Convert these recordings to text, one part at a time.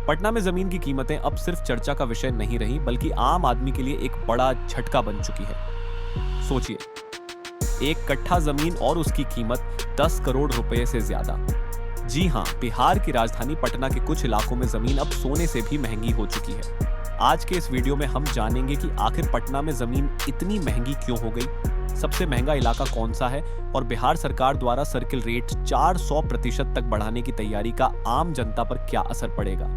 पटना में जमीन की कीमतें अब सिर्फ चर्चा का विषय नहीं रही, बल्कि आम आदमी के लिए एक बड़ा झटका बन चुकी है। सोचिए, एक कट्ठा जमीन और उसकी कीमत 10 करोड़ रुपए से ज्यादा। जी हाँ, बिहार की राजधानी पटना के कुछ इलाकों में जमीन अब सोने से भी महंगी हो चुकी है। आज के इस वीडियो में हम जानेंगे कि आखिर पटना में जमीन इतनी महंगी क्यों हो गई, सबसे महंगा इलाका कौन सा है और बिहार सरकार द्वारा सर्किल रेट 400% तक बढ़ाने की तैयारी का आम जनता पर क्या असर पड़ेगा।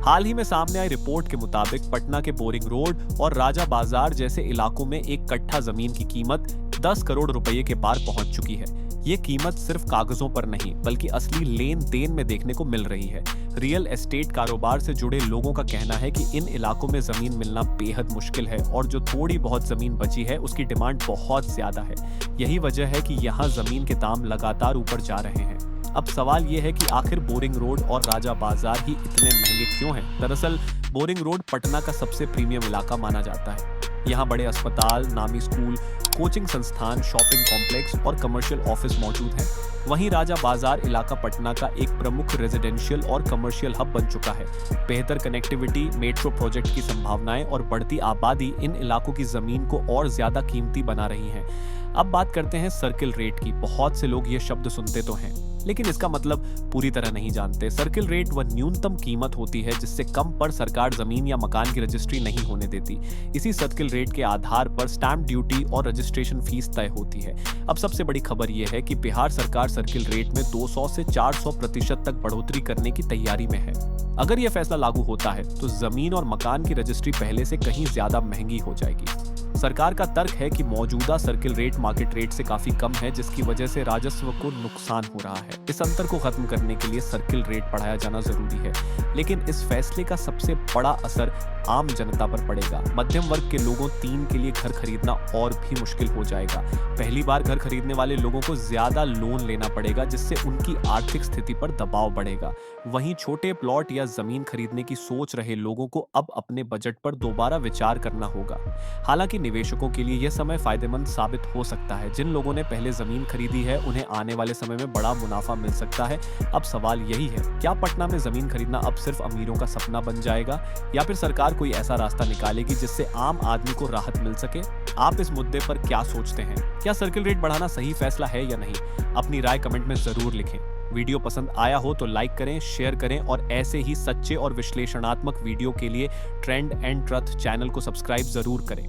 हाल ही में सामने आई रिपोर्ट के मुताबिक पटना के बोरिंग रोड और राजा बाजार जैसे इलाकों में एक कट्ठा जमीन की कीमत 10 करोड़ रुपए के पार पहुंच चुकी है। ये कीमत सिर्फ कागजों पर नहीं, बल्कि असली लेन देन में देखने को मिल रही है। रियल एस्टेट कारोबार से जुड़े लोगों का कहना है कि इन इलाकों में जमीन मिलना बेहद मुश्किल है और जो थोड़ी बहुत जमीन बची है उसकी डिमांड बहुत ज्यादा है। यही वजह है कि यहाँ जमीन के दाम लगातार ऊपर जा रहे हैं। अब सवाल ये है कि आखिर बोरिंग रोड और राजा बाजार ही इतने महंगे क्यों हैं? दरअसल बोरिंग रोड पटना का सबसे प्रीमियम इलाका माना जाता है। यहाँ बड़े अस्पताल, नामी स्कूल, कोचिंग संस्थान, शॉपिंग कॉम्प्लेक्स और कमर्शियल ऑफिस मौजूद हैं। वहीं राजा बाजार इलाका पटना का एक प्रमुख रेजिडेंशियल और कमर्शियल हब बन चुका है। बेहतर कनेक्टिविटी, मेट्रो प्रोजेक्ट की संभावनाएं और बढ़ती आबादी इन इलाकों की जमीन को और ज्यादा कीमती बना रही हैं। अब बात करते हैं सर्किल रेट की। बहुत से लोग ये शब्द सुनते तो हैं, लेकिन इसका मतलब पूरी तरह नहीं जानते। सर्किल रेट वह न्यूनतम कीमत होती है जिससे कम पर सरकार जमीन या मकान की रजिस्ट्री नहीं होने देती। इसी सर्किल रेट के आधार पर स्टैंप ड्यूटी और रजिस्ट्रेशन फीस तय होती है। अब सबसे बड़ी खबर यह है कि बिहार सरकार सर्किल रेट में 200 से 400% तक बढ़ोतरी करने की तैयारी में है। अगर यह फैसला लागू होता है तो जमीन और मकान की रजिस्ट्री पहले से कहीं ज्यादा महंगी हो जाएगी। सरकार का तर्क है कि मौजूदा सर्किल रेट मार्केट रेट से काफी कम है, जिसकी वजह से राजस्व को नुकसान हो रहा है। इस अंतर को खत्म करने के लिए सर्किल रेट बढ़ाया जाना जरूरी है, लेकिन इस फैसले का सबसे बड़ा असर आम जनता पर पड़ेगा। मध्यम वर्ग के लोगों के लिए घर खरीदना और भी मुश्किल हो जाएगा। पहली बार घर खरीदने वाले लोगों को ज्यादा लोन लेना पड़ेगा, जिससे उनकी आर्थिक स्थिति पर दबाव बढ़ेगा। वहीं छोटे प्लॉट या जमीन खरीदने की सोच रहे लोगों को अब अपने बजट पर दोबारा विचार करना होगा। हालांकि निवेशकों के लिए यह समय फायदेमंद साबित हो सकता है। जिन लोगों ने पहले जमीन खरीदी है उन्हें आने वाले समय में बड़ा मुनाफा मिल सकता है। अब सवाल यही है, क्या पटना में जमीन खरीदना अब सिर्फ अमीरों का सपना बन जाएगा या फिर सरकार कोई ऐसा रास्ता निकालेगी जिससे आम आदमी को राहत मिल सके? आप इस मुद्दे पर क्या सोचते हैं? क्या सर्किल रेट बढ़ाना सही फैसला है या नहीं? अपनी राय कमेंट में जरूर लिखें। वीडियो पसंद आया हो तो लाइक करें, शेयर करें और ऐसे ही सच्चे और विश्लेषणात्मक वीडियो के लिए ट्रेंड एंड ट्रथ चैनल को सब्सक्राइब जरूर करें।